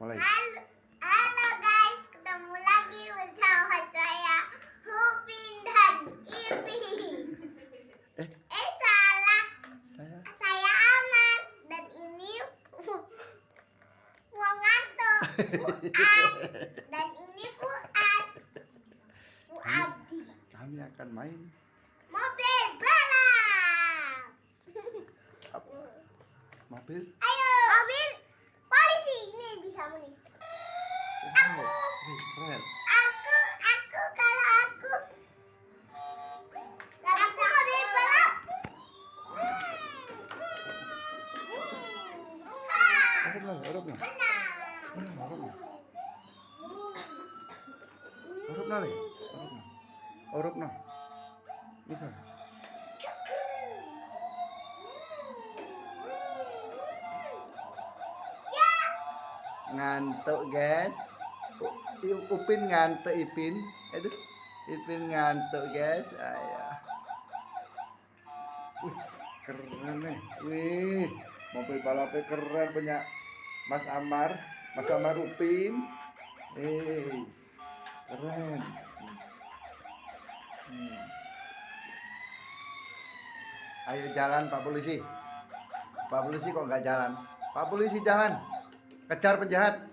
Mulai. Halo, halo guys, ketemu lagi bersama saya Hupin dan Ipi. Salah. Saya Amar dan ini mau ngantuk. Fuad dan ini Fuad. Fuadi. Kami akan main Mobil balap. mobil. Ayo. Mobil polisi ini bisa nih. Wow, keren. Aku kalau aku mobil balap. Huruf na. Huruf na. Huruf na. Bisa. Ngantuk guys. Upin ngantuk Ipin. Aduh, Ipin ngantuk guys. Ayah. Wih, keren nih. Wih, mobil balapnya keren punya Mas Amar Upin. Keren. Ayo jalan Pak Polisi. Pak Polisi kok nggak jalan? Pak Polisi jalan. Kejar penjahat.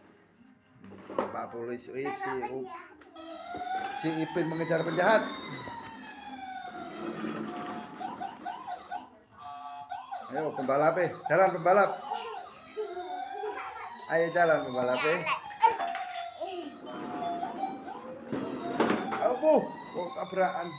Pak Polisi, si Ipin mengejar penjahat. Ayo pembalap, jalan pembalap. Ayo jalan pembalap. Kok tabrakan.